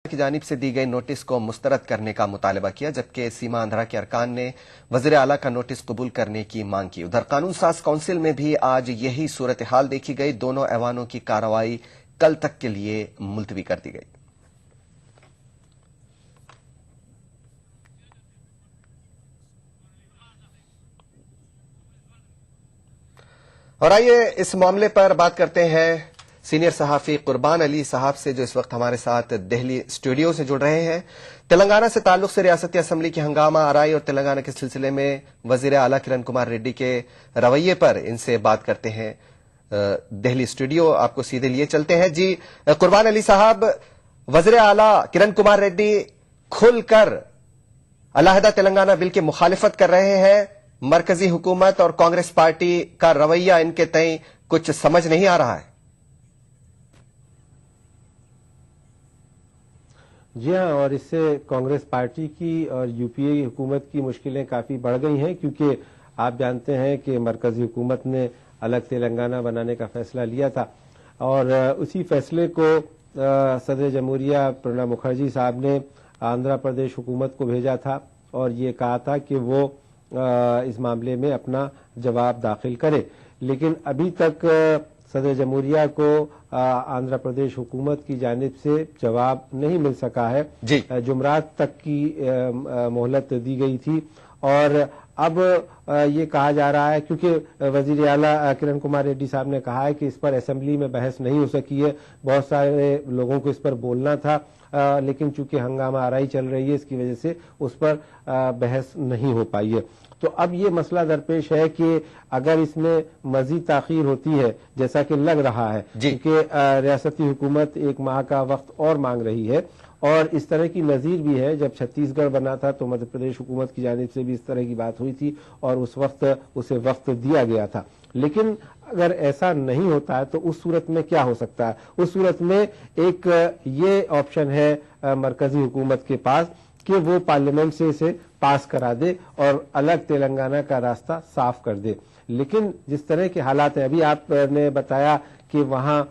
की जानिब से दी गई नोटिस को मुस्तरद करने का मुतालबा किया, जबकि सीमा आंध्रा के अरकान ने वज़ीर आला का नोटिस कबूल करने की मांग की। उधर कानून साज काउंसिल में भी आज यही सूरत हाल देखी गई। दोनों ऐवानों की कार्रवाई कल तक के लिए मुलतवी कर दी गई। और आइए इस मामले पर बात करते हैं सीनियर सहाफी कुर्बान अली साहब से, जो इस वक्त हमारे साथ दिल्ली स्टूडियो से जुड़ रहे हैं। तेलंगाना से ताल्लुक से रियासती असम्बली की हंगामा आराई और तेलंगाना के सिलसिले में वजीर आला किरण कुमार रेड्डी के रवैये पर इनसे बात करते हैं। दिल्ली स्टूडियो आपको सीधे लिए चलते हैं। जी कुर्बान अली साहब, वजीर आला किरण कुमार रेड्डी खुलकर अलहदा तेलंगाना बिल की मुखालिफत कर रहे हैं। मरकजी हुकूमत और कांग्रेस पार्टी का रवैया इनके तय कुछ समझ नहीं आ रहा है। जी हाँ, और इससे कांग्रेस पार्टी की और यूपीए हुकूमत की मुश्किलें काफी बढ़ गई हैं, क्योंकि आप जानते हैं कि मरकजी हुकूमत ने अलग तेलंगाना बनाने का फैसला लिया था और उसी फैसले को सदर जमहूरिया प्रणब मुखर्जी साहब ने आंध्र प्रदेश हुकूमत को भेजा था और ये कहा था कि वो इस मामले में अपना जवाब दाखिल करे। लेकिन अभी तक सदर जमहूरिया को आंध्र प्रदेश हुकूमत की जानिब से जवाब नहीं मिल सका है। जुमरात तक की मोहलत दी गई थी और अब ये कहा जा रहा है, क्योंकि वजीर आला किरण कुमार रेड्डी साहब ने कहा है कि इस पर असेंबली में बहस नहीं हो सकी है। बहुत सारे लोगों को इस पर बोलना था, लेकिन चूंकि हंगामा आराई चल रही है, इसकी वजह से उस पर बहस नहीं हो पाई है। तो अब ये मसला दरपेश है कि अगर इसमें मजीद ताखीर होती है, जैसा कि लग रहा है, क्योंकि रियासती हुकूमत 1 माह का वक्त और मांग रही है और इस तरह की नजीर भी है। जब छत्तीसगढ़ बना था तो मध्य प्रदेश हुकूमत की जानिब से भी इस तरह की बात हुई थी और उस वक्त उसे वक्त दिया गया था। लेकिन अगर ऐसा नहीं होता है तो उस सूरत में क्या हो सकता है? उस सूरत में एक ये ऑप्शन है मरकजी हुकूमत के पास कि वो पार्लियामेंट से इसे पास करा दे और अलग तेलंगाना का रास्ता साफ कर दे। लेकिन जिस तरह के हालात हैं, अभी आपने बताया कि वहां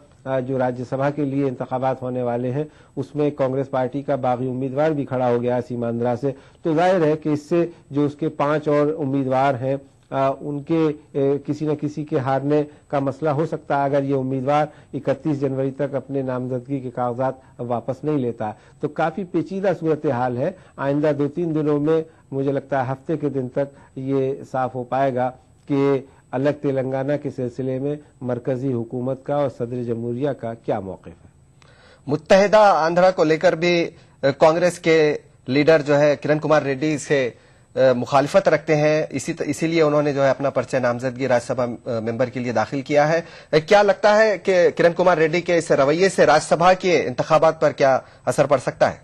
जो राज्यसभा के लिए इंतखाबात होने वाले हैं उसमें कांग्रेस पार्टी का बागी उम्मीदवार भी खड़ा हो गया सीमा आंध्रा से, तो जाहिर है कि इससे जो उसके 5 और उम्मीदवार हैं उनके किसी न किसी के हारने का मसला हो सकता है, अगर ये उम्मीदवार 31 जनवरी तक अपने नामजदगी के कागजात वापस नहीं लेता। तो काफी पेचीदा सूरत हाल है। आइंदा 2-3 दिनों में मुझे लगता है हफ्ते के दिन तक ये साफ हो पाएगा कि अलग तेलंगाना के सिलसिले में मरकजी हुकूमत का और सदर जमहूरिया का क्या मौक़िफ़ है। मुत्तहिदा आंध्रा को लेकर भी कांग्रेस के लीडर जो है किरण कुमार रेड्डी से मुखालिफत रखते हैं, इसीलिए उन्होंने जो है अपना पर्चा नामजदगी राज्यसभा मेंबर के लिए दाखिल किया है। क्या लगता है कि किरण कुमार रेड्डी के इस रवैये से राज्यसभा के इंतखाबात पर क्या असर पड़ सकता है?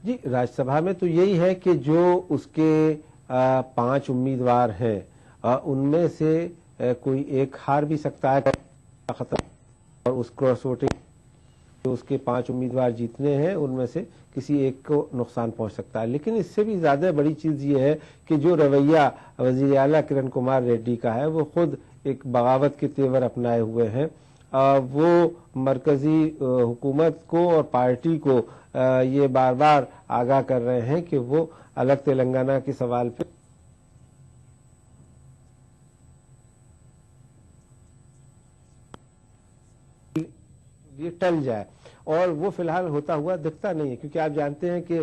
जी, राज्यसभा में तो यही है कि जो उसके 5 उम्मीदवार हैं उनमें से कोई एक हार भी सकता है और उस क्रॉस वोटिंग जो उसके 5 उम्मीदवार जीतने हैं उनमें से किसी एक को नुकसान पहुंच सकता है। लेकिन इससे भी ज्यादा बड़ी चीज ये है कि जो रवैया वजीर आला किरण कुमार रेड्डी का है वो खुद एक बगावत के तेवर अपनाए हुए हैं। वो मरकजी हुकूमत को और पार्टी को ये बार बार आगाह कर रहे हैं कि वो अलग तेलंगाना के सवाल पे ये टल जाए, और वो फिलहाल होता हुआ दिखता नहीं है, क्योंकि आप जानते हैं कि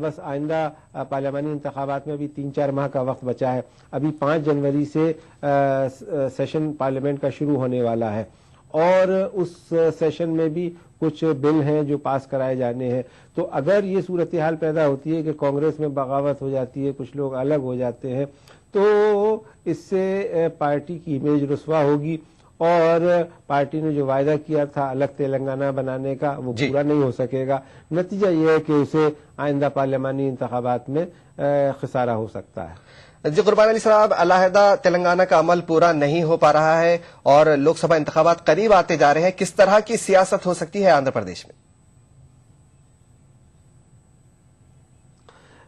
बस आइंदा पार्लियामानी इंतखाबात में अभी 3-4 माह का वक्त बचा है। अभी 5 जनवरी से सेशन पार्लियामेंट का शुरू होने वाला है और उस सेशन में भी कुछ बिल हैं जो पास कराए जाने हैं। तो अगर ये सूरत हाल पैदा होती है कि कांग्रेस में बगावत हो जाती है, कुछ लोग अलग हो जाते हैं, तो इससे पार्टी की इमेज रुस्वा होगी और पार्टी ने जो वायदा किया था अलग तेलंगाना बनाने का वो पूरा नहीं हो सकेगा। नतीजा ये है कि उसे आइंदा पार्लियामानी इंतखाबात में खसारा हो सकता है। जी कुर्बान अली साहब, अलहदा तेलंगाना का अमल पूरा नहीं हो पा रहा है और लोकसभा इंतखाबात करीब आते जा रहे हैं, किस तरह की सियासत हो सकती है आंध्र प्रदेश में?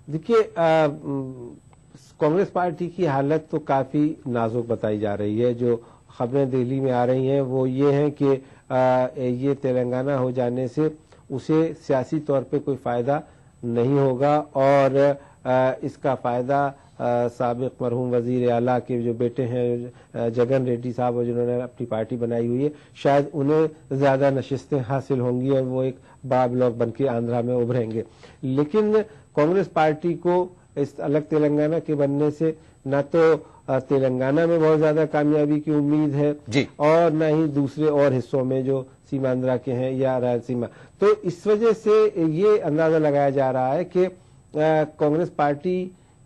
देखिए, कांग्रेस पार्टी की हालत तो काफी नाजुक बताई जा रही है। जो खबरें दिल्ली में आ रही हैं वो ये हैं कि ये तेलंगाना हो जाने से उसे सियासी तौर पे कोई फायदा नहीं होगा और इसका फायदा साबिक मरहूम वजीर आला के जो बेटे हैं जगन रेड्डी साहब, जिन्होंने अपनी पार्टी बनाई हुई है, शायद उन्हें ज्यादा नशिस्तें हासिल होंगी और वो एक बड़ा ब्लॉक बन के आंध्रा में उभरेंगे। लेकिन कांग्रेस पार्टी को इस अलग तेलंगाना के बनने से न तो तेलंगाना में बहुत ज्यादा कामयाबी की उम्मीद है जी, और न ही दूसरे और हिस्सों में जो सीमांध्रा के हैं या रायलसीमा। तो इस वजह से ये अंदाजा लगाया जा रहा है कि कांग्रेस पार्टी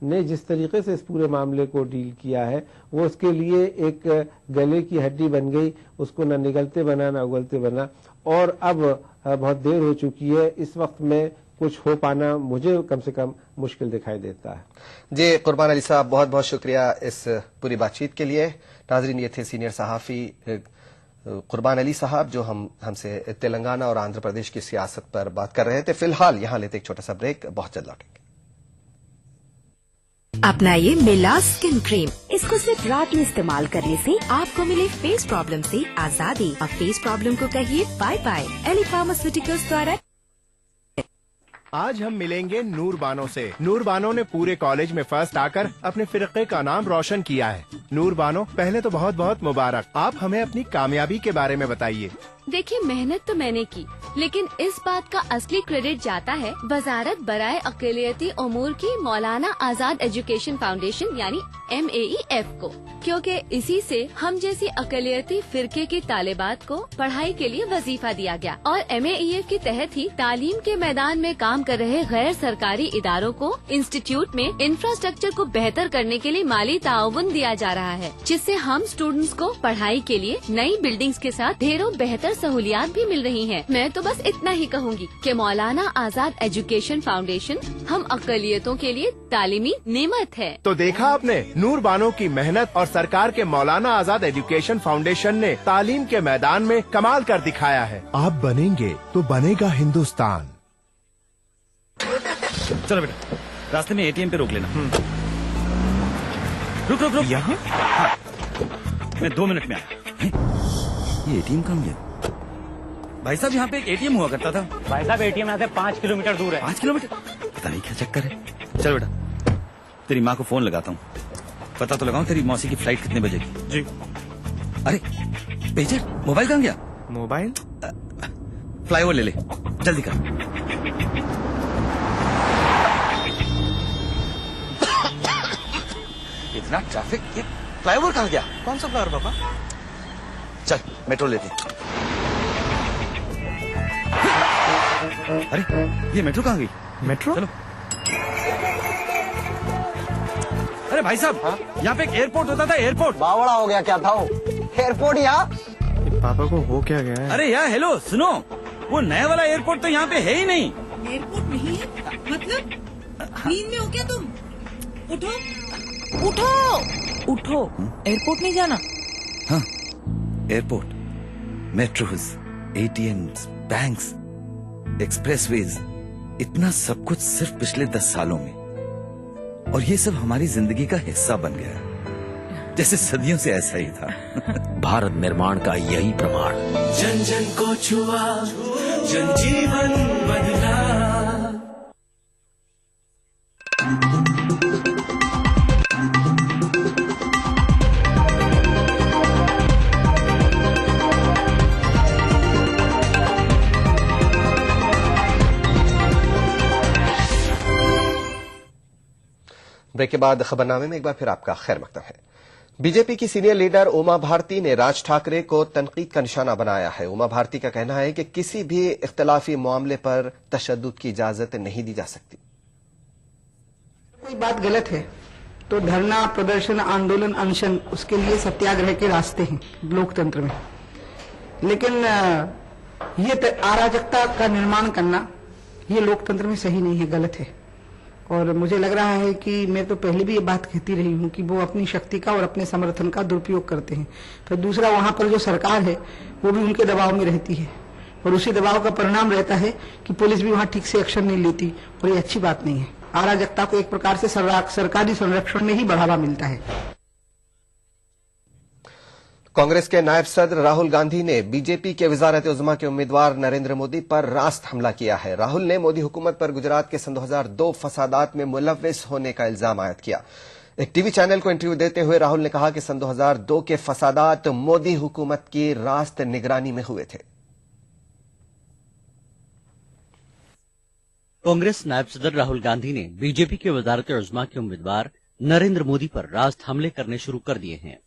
ने जिस तरीके से इस पूरे मामले को डील किया है वो उसके लिए एक गले की हड्डी बन गई, उसको न निगलते बना न उगलते बना, और अब बहुत देर हो चुकी है। इस वक्त में कुछ हो पाना मुझे कम से कम मुश्किल दिखाई देता है। जी कुर्बान अली साहब, बहुत बहुत शुक्रिया इस पूरी बातचीत के लिए। नाजरीन, ये थे सीनियर सहाफी कुर्बान अली साहब जो हमसे तेलंगाना और आंध्र प्रदेश की सियासत पर बात कर रहे थे। फिलहाल यहां लेते एक छोटा सा ब्रेक, बहुत जल्द लौटेंगे। अपनाइए मिलास स्किन क्रीम। इसको सिर्फ रात में इस्तेमाल करने से आपको मिले फेस प्रॉब्लम से आजादी। अब फेस प्रॉब्लम को कहिए बाय बाय। एली फार्मास्यूटिकल्स द्वारा। आज हम मिलेंगे नूर बानो से। नूर बानो ने पूरे कॉलेज में फर्स्ट आकर अपने फिरके का नाम रोशन किया है। नूर बानो, पहले तो बहुत बहुत मुबारक। आप हमें अपनी कामयाबी के बारे में बताइए। देखिए, मेहनत तो मैंने की, लेकिन इस बात का असली क्रेडिट जाता है वजारत बराए अक़लियती उमूर की मौलाना आजाद एजुकेशन फाउंडेशन यानी MAEF को, क्योंकि इसी से हम जैसी अक़लियती फिरके की तालिबात को पढ़ाई के लिए वजीफा दिया गया और MAEF के तहत ही तालीम के मैदान में काम कर रहे गैर सरकारी इदारों को इंस्टीट्यूट में इंफ्रास्ट्रक्चर को बेहतर करने के लिए माली ताउन दिया जा रहा है, जिससे हम स्टूडेंट्स को पढ़ाई के लिए नई बिल्डिंग्स के साथ ढेरों बेहतर सहूलियात भी मिल रही हैं। मैं तो बस इतना ही कहूँगी कि मौलाना आजाद एजुकेशन फाउंडेशन हम अक़लियतों के लिए तालीमी नेमत है। तो देखा आपने, नूर बानो की मेहनत और सरकार के मौलाना आजाद एजुकेशन फाउंडेशन ने तालीम के मैदान में कमाल कर दिखाया है। आप बनेंगे तो बनेगा हिंदुस्तान। चलो बेटा, रास्ते में ATM पे रोक लेना। रुक रुक रुक, यहाँ? हाँ। मैं 2 मिनट में आया। ये ATM कहाँ गया? भाई साहब, यहाँ पे एक ATM हुआ करता था। भाई साहब, ATM यहाँ से 5 किलोमीटर दूर है। 5 किलोमीटर? पता नहीं क्या चक्कर है। चलो बेटा, तेरी माँ को फोन लगाता हूँ, पता तो लगाऊं तेरी मौसी की फ्लाइट कितने बजे की। जी। अरे पेजर, मोबाइल कहाँ गया? मोबाइल फ्लाईओवर ले ले, जल्दी कर। इतना ट्रैफिक, ये फ्लाईओवर कहाँ गया? कौन सा फ्लावर पापा? चल मेट्रो लेते। अरे ये मेट्रो कहाँ गई? मेट्रो? चलो। अरे भाई साहब, यहाँ पे एक एयरपोर्ट होता था, एयरपोर्ट। बावड़ा हो गया क्या था वो? एयरपोर्ट यहाँ? पापा को हो क्या गया है? अरे यार हेलो सुनो, वो नया वाला एयरपोर्ट तो यहाँ पे है ही नहीं। एयरपोर्ट नहीं है? मतलब नींद में हो क्या तुम? उठो उठो उठो, एयरपोर्ट नहीं जाना। हाँ, airport, metros, ATMs, banks, expressways, इतना सब कुछ सिर्फ पिछले 10 सालों में, और ये सब हमारी जिंदगी का हिस्सा बन गया, जैसे सदियों से ऐसा ही था। भारत निर्माण का यही प्रमाण। जन जन को छुआ, जनजीवन बदला। ब्रेक के बाद खबरनामे में एक बार फिर आपका खैर मकदम है। बीजेपी की सीनियर लीडर उमा भारती ने राज ठाकरे को तनकीद का निशाना बनाया है। उमा भारती का कहना है कि किसी भी इख्तिलाफी मामले पर तशद्दुद की इजाजत नहीं दी जा सकती। कोई बात गलत है तो धरना, प्रदर्शन, आंदोलन, अनशन, उसके लिए सत्याग्रह के रास्ते हैं लोकतंत्र में। लेकिन ये अराजकता का निर्माण करना ये लोकतंत्र में सही नहीं है, गलत है। और मुझे लग रहा है कि मैं तो पहले भी ये बात कहती रही हूँ कि वो अपनी शक्ति का और अपने समर्थन का दुरुपयोग करते हैं। फिर दूसरा, वहां पर जो सरकार है वो भी उनके दबाव में रहती है और उसी दबाव का परिणाम रहता है कि पुलिस भी वहां ठीक से एक्शन नहीं लेती, और ये अच्छी बात नहीं है। अराजकता को एक प्रकार से सरकारी संरक्षण में ही बढ़ावा मिलता है। कांग्रेस के नायब सदर राहुल गांधी ने बीजेपी के वजारत उज़्मा के उम्मीदवार नरेंद्र मोदी पर रास्त हमला किया है। राहुल ने मोदी हुकूमत पर गुजरात के सन 2002 फसादात में मुलव्विस होने का इल्जाम आयद किया। एक टीवी चैनल को इंटरव्यू देते हुए राहुल ने कहा कि सन 2002 के फसादात मोदी हुकूमत की रास्त निगरानी में हुए थे। कांग्रेस नायब सदर राहुल गांधी ने बीजेपी के वजारत उज़्मा के उम्मीदवार नरेंद्र मोदी पर रास्त हमले करने शुरू कर दिए हैं।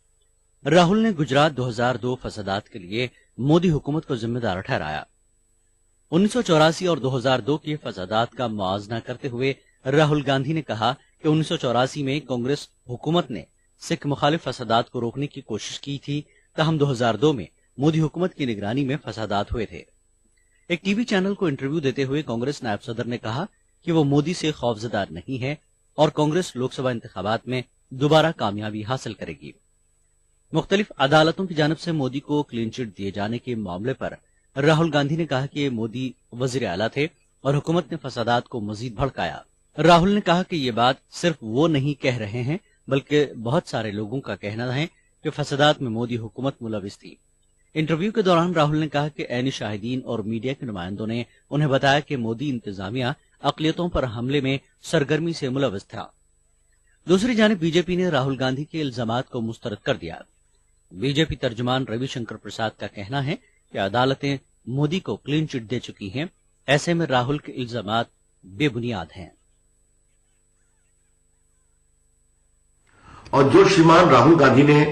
राहुल ने गुजरात 2002 फसादात के लिए मोदी हुकूमत को जिम्मेदार ठहराया। 1984 और 2002 के फसादात का मुआवजा करते हुए राहुल गांधी ने कहा कि 1984 में कांग्रेस हुकूमत ने सिख मुखालिफ फसादात को रोकने की कोशिश की थी, तहम 2002 में मोदी हुकूमत की निगरानी में फसादात हुए थे। एक टीवी चैनल को इंटरव्यू देते हुए कांग्रेस नायब सदर ने कहा कि वो मोदी से खौफजदा नहीं है और कांग्रेस लोकसभा इंतखाबात में दोबारा कामयाबी हासिल करेगी। मुख्तलिफ अदालतों की जानिब से मोदी को क्लीन चिट दिए जाने के मामले पर राहुल गांधी ने कहा कि मोदी वजीर आला थे और हुकूमत ने फसादात को मजीद भड़काया। राहुल ने कहा कि ये बात सिर्फ वो नहीं कह रहे हैं बल्कि बहुत सारे लोगों का कहना है कि फसादात में मोदी हुकूमत मुलविस थी। इंटरव्यू के दौरान राहुल ने कहा कि ऐनी शाहिदीन और मीडिया के नुमाइंदों ने उन्हें बताया कि मोदी इंतजामिया अक़लियतों पर हमले में सरगर्मी से मुलविस था। दूसरी जानिब बीजेपी ने राहुल गांधी के इल्जामात को मुस्तरद कर दिया। बीजेपी तर्जुमान रविशंकर प्रसाद का कहना है कि अदालतें मोदी को क्लीन चिट दे चुकी हैं, ऐसे में राहुल के इल्जामात बेबुनियाद हैं। और जो श्रीमान राहुल गांधी ने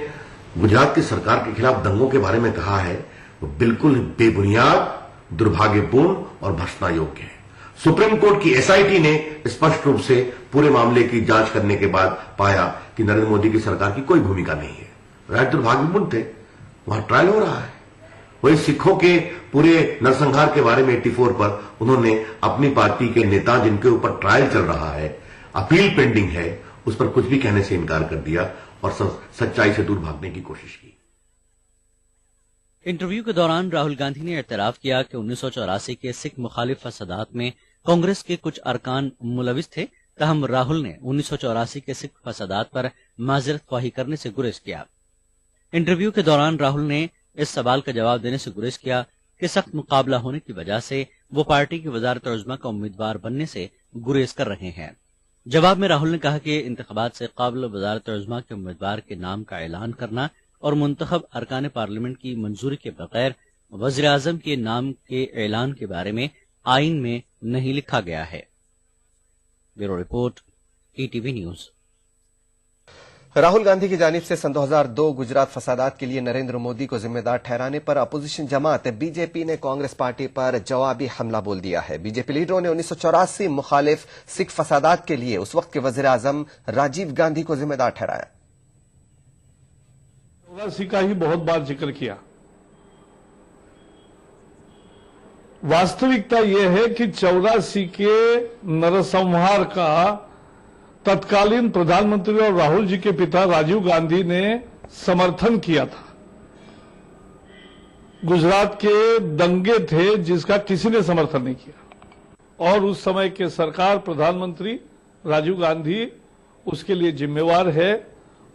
गुजरात की सरकार के खिलाफ दंगों के बारे में कहा है वो बिल्कुल बेबुनियाद, दुर्भाग्यपूर्ण और भर्त्सना योग्य है। सुप्रीम कोर्ट की एसआईटी ने स्पष्ट रूप से पूरे मामले की जांच करने के बाद पाया कि नरेंद्र मोदी की सरकार की कोई भूमिका नहीं है। राय दुर्भाग्यपूर्ण थे, वहां ट्रायल हो रहा है। वही सिखों के पूरे नरसंहार के बारे में 84 पर उन्होंने अपनी पार्टी के नेता जिनके ऊपर ट्रायल चल रहा है, अपील पेंडिंग है, उस पर कुछ भी कहने से इनकार कर दिया और सच्चाई से दूर भागने की कोशिश की। इंटरव्यू के दौरान राहुल गांधी ने एतराफ किया कि 1984 के सिख मुखालिफ फसादात में कांग्रेस के कुछ अरकान मुलविस थे, तहम राहुल ने 1984 के सिख फसादात पर माजरत ख्वाही करने से गुरेज किया। इंटरव्यू के दौरान राहुल ने इस सवाल का जवाब देने से गुरेज किया कि सख्त मुकाबला होने की वजह से वो पार्टी की वजारत उज़्मा का उम्मीदवार बनने से गुरेज कर रहे हैं। जवाब में राहुल ने कहा कि इंतखाबात से काबिल वजारत उज़्मा के उम्मीदवार के नाम का ऐलान करना और मुंतखब अरकान पार्लियामेंट की मंजूरी के बगैर वज़ीर आज़म के नाम के ऐलान के बारे में आईन में नहीं लिखा गया है। Bureau report, ETV news. Rahul Gandhi की जानिब से सन 2002 गुजरात फसादात के लिए नरेंद्र मोदी को जिम्मेदार ठहराने पर अपोजिशन जमात बीजेपी ने कांग्रेस पार्टी पर जवाबी हमला बोल दिया है। बीजेपी लीडरों ने 1984 मुखालिफ सिख फसादात के लिए उस वक्त के वजीर आजम राजीव गांधी को जिम्मेदार ठहराया। 84 का ही बहुत बार जिक्र किया। वास्तविकता यह है कि 84 के नरसंहार का तत्कालीन प्रधानमंत्री और राहुल जी के पिता राजीव गांधी ने समर्थन किया था। गुजरात के दंगे थे जिसका किसी ने समर्थन नहीं किया और उस समय के सरकार प्रधानमंत्री राजीव गांधी उसके लिए जिम्मेवार है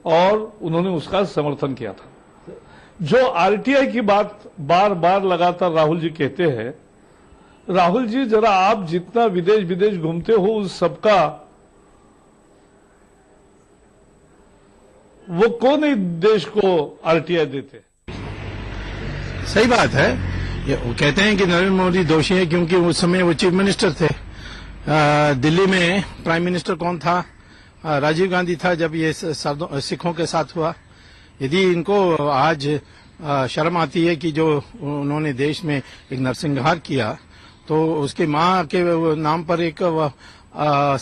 और उन्होंने उसका समर्थन किया था। जो आरटीआई की बात बार बार लगातार राहुल जी कहते हैं, राहुल जी जरा आप जितना विदेश घूमते हो उस सबका वो कौन ही देश को आरटीआई देते? सही बात है। वो कहते हैं कि नरेंद्र मोदी दोषी है क्योंकि उस समय वो चीफ मिनिस्टर थे। दिल्ली में प्राइम मिनिस्टर कौन था? राजीव गांधी था जब ये सिखों के साथ हुआ। यदि इनको आज शर्म आती है कि जो उन्होंने देश में एक नरसंहार किया तो उसकी मां के नाम पर एक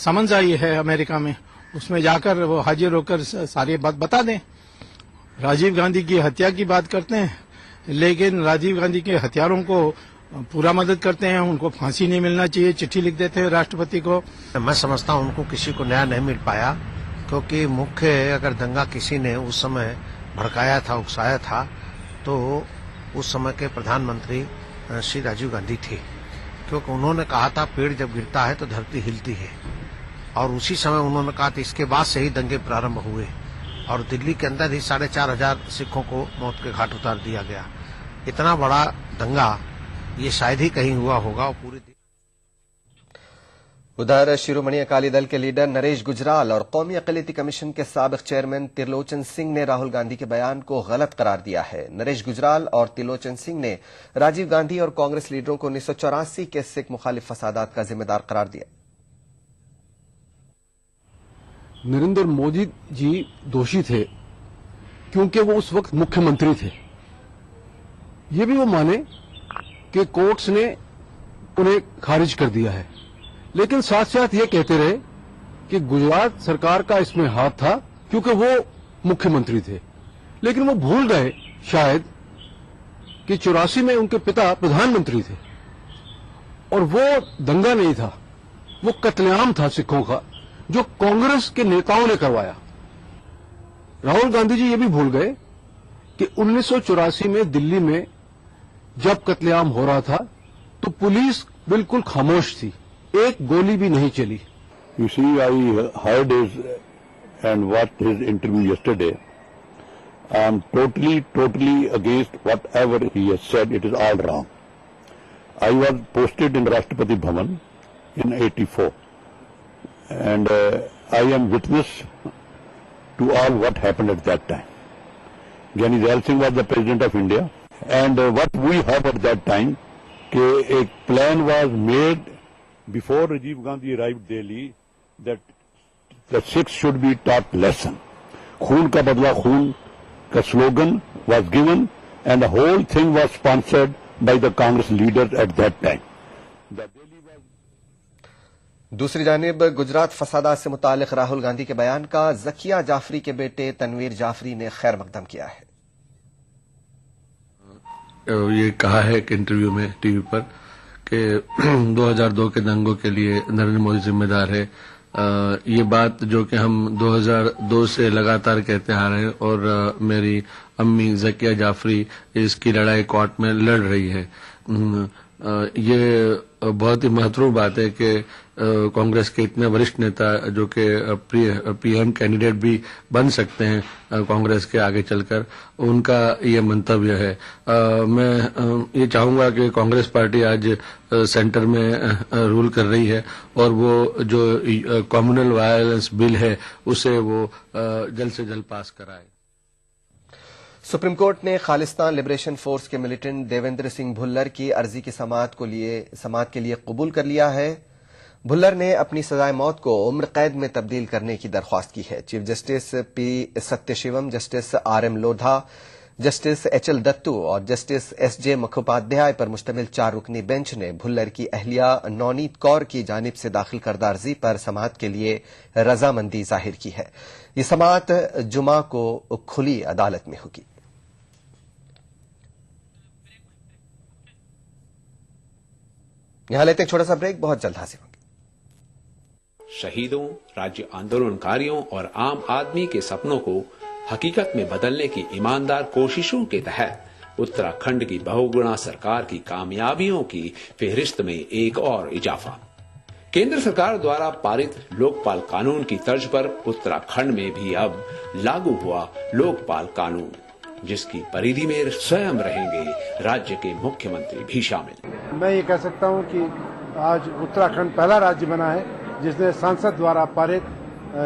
समन्स आई है अमेरिका में, उसमें जाकर वो हाजिर होकर सारी बात बता दें। राजीव गांधी की हत्या की बात करते हैं लेकिन राजीव गांधी के हत्यारों को पूरा मदद करते हैं, उनको फांसी नहीं मिलना चाहिए, चिट्ठी लिख देते हैं राष्ट्रपति को। मैं समझता हूं उनको किसी को न्याय नहीं मिल पाया क्योंकि मुख्य अगर दंगा किसी ने उस समय भड़काया था, उकसाया था तो उस समय के प्रधानमंत्री श्री राजीव गांधी थे, क्योंकि उन्होंने कहा था पेड़ जब गिरता है तो धरती हिलती है और उसी समय उन्होंने कहा था। इसके बाद से ही दंगे प्रारंभ हुए और दिल्ली के अंदर ही 4,500 सिखों को मौत के घाट उतार दिया गया। इतना बड़ा दंगा ये शायद ही कहीं हुआ होगा। और पूरी उधर शिरोमणि अकाली दल के लीडर नरेश गुजराल और कौमी अक़लियती कमीशन के साबिक़ चेयरमैन त्रिलोचन सिंह ने राहुल गांधी के बयान को गलत करार दिया है। नरेश गुजराल और त्रिलोचन सिंह ने राजीव गांधी और कांग्रेस लीडरों को 1984 के सिख मुखालिफ फसादात का जिम्मेदार करार दिया। नरेंद्र मोदी जी दोषी थे क्योंकि वो उस वक्त मुख्यमंत्री थे। ये भी वो माने कि कोर्ट्स ने उन्हें खारिज कर दिया है, लेकिन साथ साथ ये कहते रहे कि गुजरात सरकार का इसमें हाथ था क्योंकि वो मुख्यमंत्री थे। लेकिन वो भूल गए शायद कि 84 में उनके पिता प्रधानमंत्री थे और वो दंगा नहीं था, वो कत्लेआम था सिखों का जो कांग्रेस के नेताओं ने करवाया। राहुल गांधी जी ये भी भूल गए कि 1984 में दिल्ली में जब कत्लेआम हो रहा था तो पुलिस बिल्कुल खामोश थी, एक गोली भी नहीं चली। You see, I heard his and watched his interview yesterday. I am totally against whatever he has said. It is all wrong. I was posted in Rashtrapati Bhavan in 84, and I am witness to all what happened at that time. Jani Dayal Singh was the President of India, and what we heard at that time, a plan was made before Rajiv Gandhi arrived Delhi that the Sikhs should be taught lesson. Khoon ka badla khoon ka slogan was given, and the whole thing was sponsored by the Congress leaders at that time. दूसरी जानिब गुजरात फसादात से मुतालिक राहुल गांधी के बयान का जकिया जाफरी के बेटे तनवीर जाफरी ने खैर मकदम किया है। ये कहा है कि इंटरव्यू में टीवी पर कि 2002 के दंगों के लिए नरेंद्र मोदी जिम्मेदार है। ये बात जो कि हम 2002 से लगातार कहते आ रहे हैं और मेरी अम्मी जकिया जाफरी इसकी लड़ाई कोर्ट में लड़ रही है। ये बहुत ही महत्वपूर्ण बात है कि कांग्रेस के इतने वरिष्ठ नेता जो कि पीएम कैंडिडेट भी बन सकते हैं कांग्रेस के आगे चलकर, उनका ये मंतव्य है। मैं ये चाहूंगा कि कांग्रेस पार्टी आज सेंटर में रूल कर रही है और वो जो कम्युनल वायलेंस बिल है उसे वो जल्द से जल्द पास कराए। सुप्रीम कोर्ट ने खालिस्तान लिबरेशन फोर्स के मिलिटेंट देवेंद्र सिंह भुल्लर की अर्जी की समाअत के लिए कबूल कर लिया है। भुल्लर ने अपनी सजाए मौत को उम्र कैद में तब्दील करने की दरख्वास्त की है। Chief justice P Sathasivam, justice RM Lodha, justice HL Dattu और जस्टिस एसजे मुखोपाध्याय पर मुश्तमिल 4 रुकनी बेंच ने भुल्लर की अहलिया नवनीत कौर की जानिब से दाखिल करदा अर्जी पर समाअत के लिए रजामंदी जाहिर की है। ये समाअत जुमा को खुली अदालत में होगी। यहां लेते हैं छोटा सा ब्रेक, बहुत जल्द हाजिर होंगे। शहीदों, राज्य आंदोलनकारियों और आम आदमी के सपनों को हकीकत में बदलने की ईमानदार कोशिशों के तहत उत्तराखंड की बहुगुणा सरकार की कामयाबियों की फेहरिस्त में एक और इजाफा। केंद्र सरकार द्वारा पारित लोकपाल कानून की तर्ज पर उत्तराखंड में भी अब लागू हुआ लोकपाल कानून, जिसकी परिधि में स्वयं रहेंगे राज्य के मुख्यमंत्री भी शामिल। मैं ये कह सकता हूँ कि आज उत्तराखंड पहला राज्य बना है जिसने संसद द्वारा पारित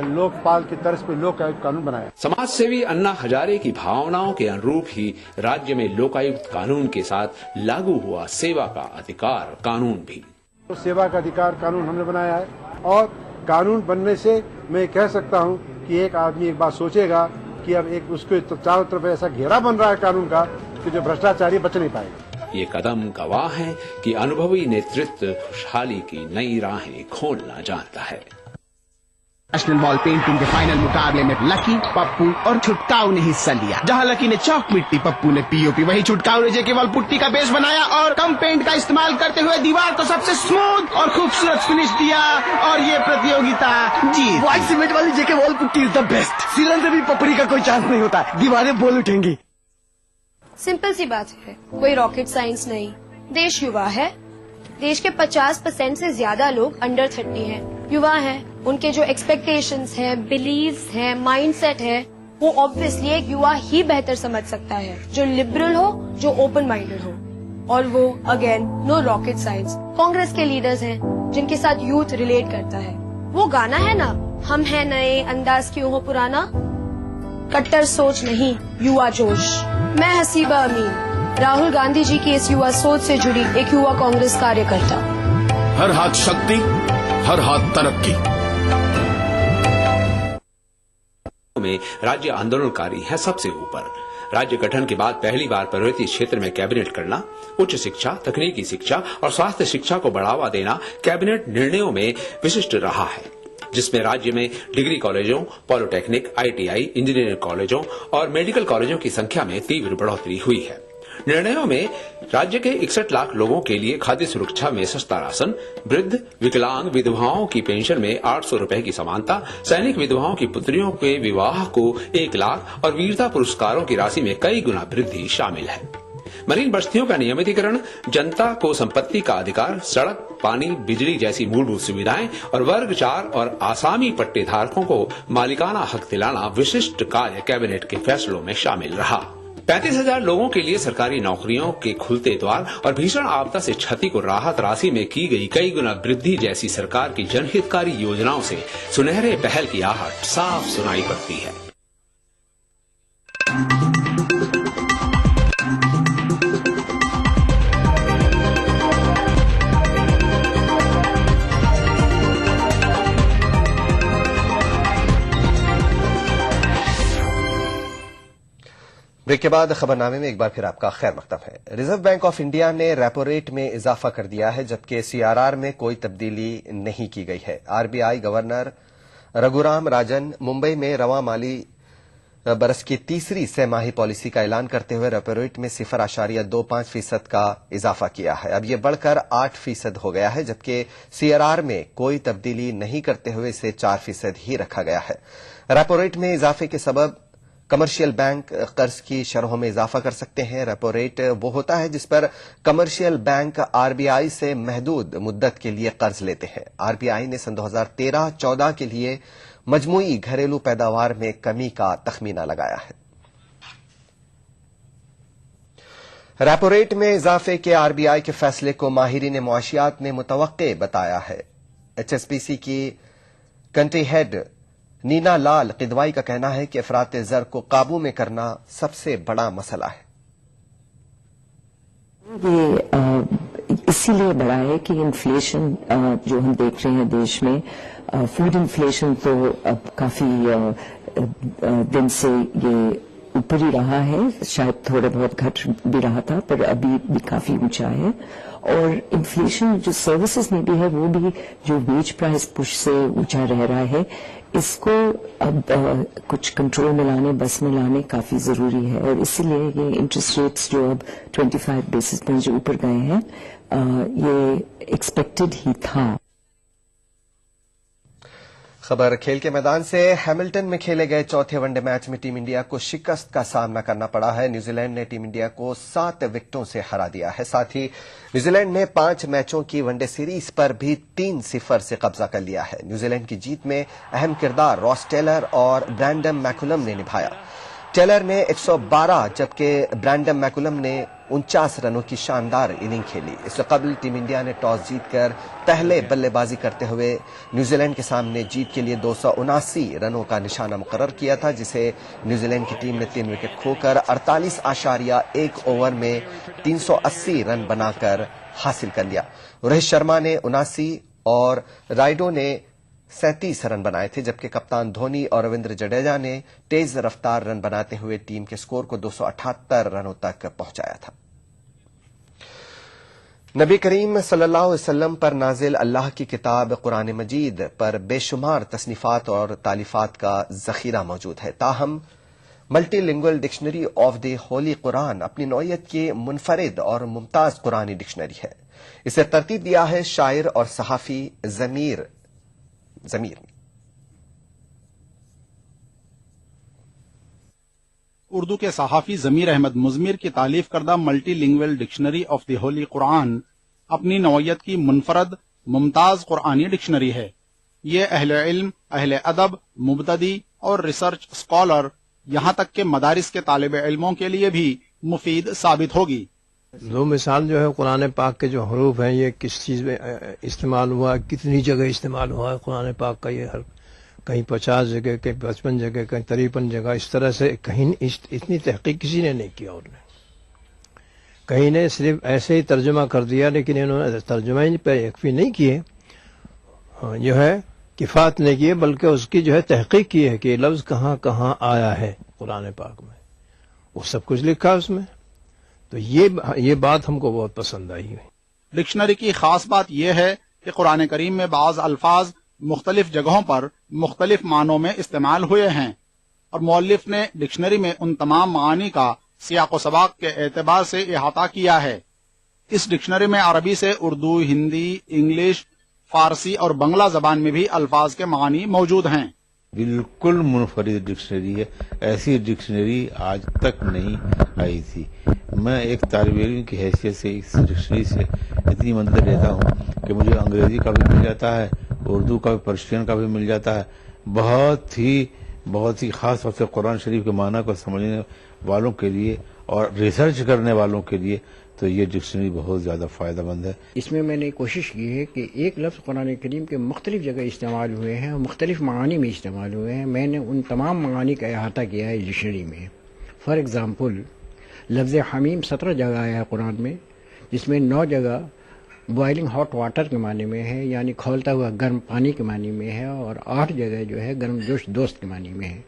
लोकपाल की तर्ज पर लोकायुक्त कानून बनाया। समाज सेवी अन्ना हजारे की भावनाओं के अनुरूप ही राज्य में लोकायुक्त कानून के साथ लागू हुआ सेवा का अधिकार कानून भी। तो सेवा का अधिकार कानून हमने बनाया है और कानून बनने से मैं कह सकता हूँ कि एक आदमी एक बात सोचेगा कि अब एक उसके तो चारों तरफ ऐसा घेरा बन रहा है कानून का कि जो भ्रष्टाचारी बच नहीं पाएगा। ये कदम गवाह है कि अनुभवी नेतृत्व खुशहाली की नई राहें खोलना जानता है। नेशनल बॉल पेंटिंग के फाइनल मुकाबले में लकी, पप्पू और छुटकाऊ ने हिस्सा लिया। जहां लकी ने चौक मिट्टी, पप्पू ने पीओपी, वही छुटकाऊ ने केवल पुट्टी का बेस बनाया और कम पेंट का इस्तेमाल करते हुए दीवार को सबसे स्मूथ और खूबसूरत फिनिश दिया और ये प्रतियोगिता जीत। व्हाइट सीमेंट वाली JK wall putty is the best. सीलन से भी पपड़ी का कोई चांस नहीं होता, दीवारें बोल उठेंगी। सिंपल सी बात है, कोई रॉकेट साइंस नहीं। देश युवा है, देश के 50% से ज्यादा लोग अंडर 30 हैं। युवा हैं, उनके जो एक्सपेक्टेशंस हैं, बिलीव्स हैं, माइंडसेट है, वो ऑब्वियसली एक युवा ही बेहतर समझ सकता है, जो लिबरल हो, जो ओपन माइंडेड हो। और वो again no rocket science. Congress के लीडर्स हैं जिनके साथ यूथ रिलेट करता है। वो गाना है ना, हम हैं नए, अंदाज क्यों हो पुराना। कट्टर सोच नहीं, युवा जोश। मैं हसीबा अमीन, राहुल गांधी जी की इस युवा सोच से जुड़ी एक युवा कांग्रेस कार्यकर्ता। हर हाथ शक्ति, हर हाथ तरक्की में राज्य आंदोलनकारी है सबसे ऊपर। राज्य गठन के बाद पहली बार पर्वतीय क्षेत्र में कैबिनेट करना, उच्च शिक्षा, तकनीकी शिक्षा और स्वास्थ्य शिक्षा को बढ़ावा देना कैबिनेट निर्णयों में विशिष्ट रहा है, जिसमें राज्य में डिग्री कॉलेजों, पॉलिटेक्निक, ITI, इंजीनियरिंग कॉलेजों और मेडिकल कॉलेजों की संख्या में तीव्र बढ़ोतरी हुई है। निर्णयों में राज्य के 61 लाख लोगों के लिए खाद्य सुरक्षा में सस्ता राशन, वृद्ध, विकलांग विधवाओं की पेंशन में 800 रुपए की समानता, सैनिक विधवाओं की पुत्रियों के विवाह को 1 लाख और वीरता पुरस्कारों की राशि में कई गुना वृद्धि शामिल है। मरीन बस्तियों का नियमितीकरण, जनता को संपत्ति का अधिकार, सड़क, पानी, बिजली जैसी मूलभूत सुविधाएं और वर्ग 4 और आसामी पट्टे धारकों को मालिकाना हक दिलाना विशिष्ट कार्य कैबिनेट के फैसलों में शामिल रहा। 35,000 लोगों के लिए सरकारी नौकरियों के खुलते द्वार और भीषण आपदा से क्षति को राहत राशि में की गई कई गुना वृद्धि जैसी सरकार की जनहितकारी योजनाओं से सुनहरे पहल की आहट साफ सुनाई पड़ती है। ब्रेक के बाद खबरनामे में एक बार फिर आपका खैर मकदम है। रिजर्व बैंक ऑफ इंडिया ने रेपो रेट में इजाफा कर दिया है, जबकि CRR में कोई तब्दीली नहीं की गई है। RBI गवर्नर रघुराम राजन मुंबई में रवां माली बरस की तीसरी सहमाही पॉलिसी का ऐलान करते हुए रेपो रेट में 0.25% का इजाफा किया है। अब यह बढ़कर 8% हो गया है, जबकि CRR में कोई तब्दीली नहीं करते हुए इसे 4% ही रखा गया है। रेपो रेट में इजाफे के सबब कमर्शियल बैंक कर्ज की शरहों में इजाफा कर सकते हैं। रेपो रेट वो होता है जिस पर कमर्शियल बैंक RBI से महदूद मुद्दत के लिए कर्ज लेते हैं। RBI ने सन 2013-14 के लिए मजमूई घरेलू पैदावार में कमी का तखमीना लगाया है। रेपो रेट में इजाफे के RBI के फैसले को माहिरीन मुआशियात ने मुतवक्के बताया है। HSBC की कंट्री हेड नीना लाल किदवाई का कहना है कि अफरात ज़र को काबू में करना सबसे बड़ा मसला है। ये इसीलिए बढ़ा है कि इन्फ्लेशन जो हम देख रहे हैं देश में, फूड इन्फ्लेशन तो अब काफी दिन से ये ऊपर ही रहा है, शायद थोड़े बहुत घट भी रहा था, पर अभी भी काफी ऊंचा है। और इन्फ्लेशन जो सर्विसेज में भी है, वो भी जो वेज प्राइस पुश से ऊंचा रह रहा है, इसको अब कुछ कंट्रोल में लाने, बस में लाने काफी जरूरी है। और इसीलिए ये इंटरेस्ट रेट्स जो अब 25 बेसिस पॉइंट जो ऊपर गए हैं, ये एक्सपेक्टेड ही था। खबर खेल के मैदान से। हैमिल्टन में खेले गए चौथे वनडे मैच में टीम इंडिया को शिकस्त का सामना करना पड़ा है। न्यूजीलैंड ने टीम इंडिया को 7 विकेटों से हरा दिया है। साथ ही न्यूजीलैंड ने 5 मैचों की वनडे सीरीज पर भी 3-0 से कब्जा कर लिया है। न्यूजीलैंड की जीत में अहम किरदार रॉस टेलर और ब्रैंडन मैकुलम ने निभाया। टेलर ने 112 जबकि ब्रैंडन मैकुलम ने 49 रनों की शानदार इनिंग खेली। इससे कबल टीम इंडिया ने टॉस जीतकर पहले बल्लेबाजी करते हुए न्यूजीलैंड के सामने जीत के लिए 279 रनों का निशाना मुकर्रर किया था, जिसे न्यूजीलैंड की टीम ने 3 विकेट खोकर 48.1 ओवर में 380 रन बनाकर हासिल कर लिया। रोहित शर्मा ने 79 और राइडो ने 37 रन बनाए थे, जबकि कप्तान धोनी और रविंद्र जडेजा ने तेज रफ्तार रन बनाते हुए टीम के स्कोर को 278 रनों तक पहुंचाया था। नबी करीम सल्लल्लाहु अलैहि वसल्लम पर नाजिल अल्लाह की किताब कुरान मजीद पर बेशुमार तसनीफात और तालीफात का जखीरा मौजूद है। ताहम multilingual dictionary of the holy Quran अपनी नौयत की मुनफरिद और मुमताज कुरानी डिक्शनरी है। इसे तरतीब दिया है शायर और सहाफी जमीर उर्दू के सहाफी जमीर अहमद मुजमिर की तालीफ करदा multilingual dictionary of the holy Quran अपनी नौयत की मुनफरद मुमताज कुरानी डिक्शनरी है। ये अहले इल्म, अहले अदब, मुबतदी और रिसर्च स्कॉलर यहाँ तक के मदारिस के तालिब इल्मों के लिए भी मुफीद साबित होगी। दो मिसाल जो है कुरान पाक के जो हरूफ हैं ये किस चीज में इस्तेमाल हुआ, कितनी जगह इस्तेमाल हुआ है कुरान पाक का, ये हर कहीं 50 जगह, कहीं 55 जगह, कहीं 53 जगह, इस तरह से कहीं इतनी तहकीक किसी ने नहीं किया। और कहीं ने सिर्फ ऐसे ही तर्जुमा कर दिया, लेकिन इन्होंने तर्जुमा ही पर यकफी नहीं किए, जो है किफायत नहीं किए, बल्कि उसकी जो है तहकीक की है कि लफ्ज कहाँ कहाँ आया है कुरान पाक में, वो सब कुछ लिखा है उसमें। तो ये बात हमको बहुत पसंद आई है। डिक्शनरी की खास बात यह है कि कुरान करीम में बाज अल्फाज मुख्तलिफ जगहों पर मुख्तलिफ मानों में इस्तेमाल हुए हैं और मौलिफ ने डिक्शनरी में उन तमाम मानी का सियाक व सबाक के एतबार से इहाता किया है। इस डिक्शनरी में अरबी से उर्दू, हिंदी, इंग्लिश, फारसी और बंगला जबान में भी अल्फाज के मानी मौजूद हैं। बिल्कुल मुनफरिद डिक्शनरी है, ऐसी डिक्शनरी आज तक नहीं आई थी। मैं एक तालिब इल्म की हैसियत से इस डिक्शनरी से इतनी मदद लेता हूँ कि मुझे अंग्रेजी का भी मिल जाता है, उर्दू का भी, पर्शियन का भी मिल जाता है। बहुत ही खास तौर से कुरान शरीफ के माना को समझने वालों के लिए और रिसर्च करने वालों के लिए तो ये डिक्शनरी बहुत ज्यादा फायदेमंद है। इसमें मैंने कोशिश की है कि एक लफ्ज़ कुरान करीम के मुख्तलिफ जगह इस्तेमाल हुए हैं और मुख्तलिफ मानी में इस्तेमाल हुए हैं, मैंने उन तमाम मानी का अहाता किया है डिक्शनरी में। फॉर एग्ज़ाम्पल लफ्ज़ हमीम 17 जगह आया है कुरान में, जिसमें 9 जगह बॉइलिंग हॉट वाटर के मानी में है, यानी खौलता हुआ गर्म पानी के मानी में है, और 8 जगह जो है गर्म जोश दोस्त के मानी में है।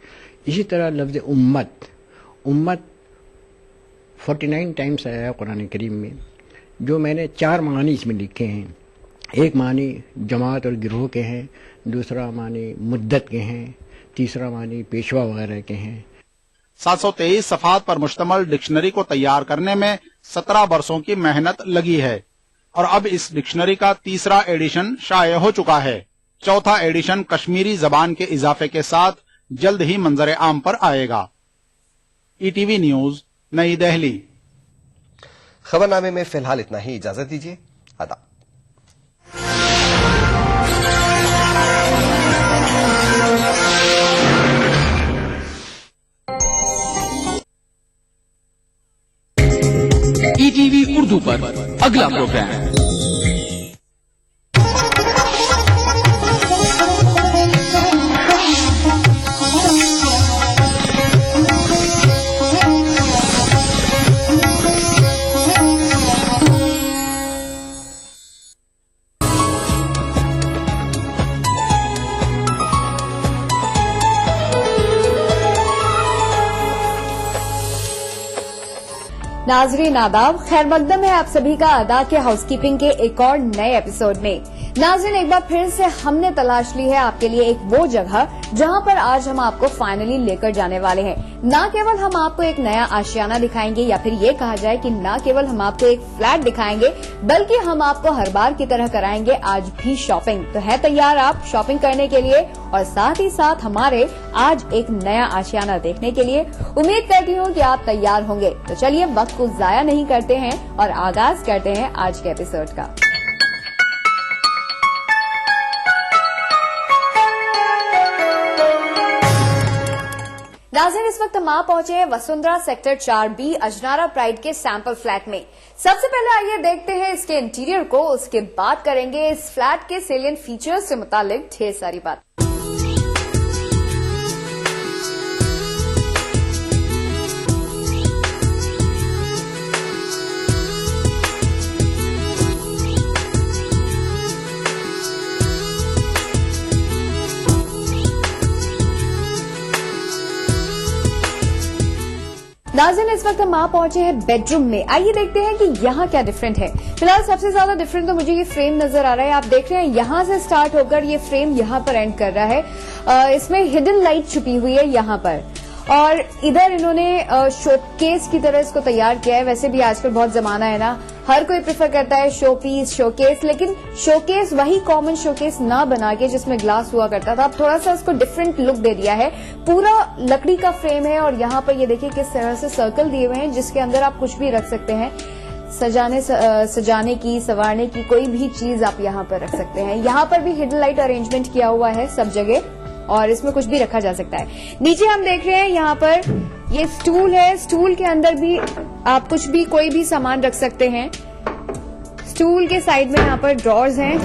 इसी तरह लफ्ज़ उम्मत 49 टाइम्स आया है कुरान करीम में, जो मैंने 4 मानी इसमें लिखे हैं। एक मानी जमात और गिरोह के हैं, दूसरा मानी मुद्दत के हैं, तीसरा मानी पेशवा वगैरह के हैं। 723 सफ़हात पर मुश्तमल डिक्शनरी को तैयार करने में 17 बरसों की मेहनत लगी है और अब इस डिक्शनरी का तीसरा एडिशन शाये हो चुका है। चौथा एडिशन कश्मीरी जबान के इजाफे के साथ जल्द ही मंजर आम पर आएगा। ईटीवी न्यूज, नई दिल्ली। खबरनामे में फिलहाल इतना ही, इजाजत दीजिए, आदाब। ईटीवी उर्दू पर अगला प्रोग्राम नाजरीन आदाब, खैर मकदम है आप सभी का अदा के हाउसकीपिंग के एक और नए एपिसोड में। नाजरीन एक बार फिर से हमने तलाश ली है आपके लिए एक वो जगह जहां पर आज हम आपको फाइनली लेकर जाने वाले हैं। न केवल हम आपको एक नया आशियाना दिखाएंगे, या फिर ये कहा जाए कि न केवल हम आपको एक फ्लैट दिखाएंगे, बल्कि हम आपको हर बार की तरह कराएंगे आज भी शॉपिंग। तो है तैयार आप शॉपिंग करने के लिए और साथ ही साथ हमारे आज एक नया आशियाना देखने के लिए? उम्मीद करती हूँ कि आप तैयार होंगे। तो चलिए वक्त को जाया नहीं करते हैं और आगाज करते हैं आज के एपिसोड का। नाज़रीन इस वक्त हम आ पहुंचे हैं Vasundhara sector 4B Ajnara pride के सैंपल फ्लैट में। सबसे पहले आइए देखते हैं इसके इंटीरियर को, उसके बाद करेंगे इस फ्लैट के सेलियंट फीचर्स से मुतालिक ढेर सारी बात। नाज़रीन इस वक्त हम आ पहुंचे हैं बेडरूम में। आइए देखते हैं कि यहाँ क्या डिफरेंट है। फिलहाल सबसे ज्यादा डिफरेंट तो मुझे ये फ्रेम नजर आ रहा है। आप देख रहे हैं यहाँ से स्टार्ट होकर ये फ्रेम यहाँ पर एंड कर रहा है। इसमें हिडन लाइट छुपी हुई है यहाँ पर, और इधर इन्होंने शोकेस की तरह इसको तैयार किया है। वैसे भी आजकल बहुत जमाना है ना, हर कोई प्रेफर करता है शो पीस, शोकेस, लेकिन शोकेस वही कॉमन शोकेस ना बना के जिसमें ग्लास हुआ करता था, अब थोड़ा सा इसको डिफरेंट लुक दे दिया है। पूरा लकड़ी का फ्रेम है और यहाँ पर ये देखिए किस तरह से सर्कल दिए हुए हैं जिसके अंदर आप कुछ भी रख सकते हैं। सजाने की, संवारने की कोई भी चीज आप यहाँ पर रख सकते हैं। यहाँ पर भी हिडन लाइट अरेंजमेंट किया हुआ है सब जगह। और इसमें कुछ भी रखा जा सकता है। नीचे हम देख रहे हैं यहाँ पर ये स्टूल है, स्टूल के अंदर भी आप कुछ भी कोई भी सामान रख सकते हैं। स्टूल के साइड में यहाँ पर ड्रॉर्स हैं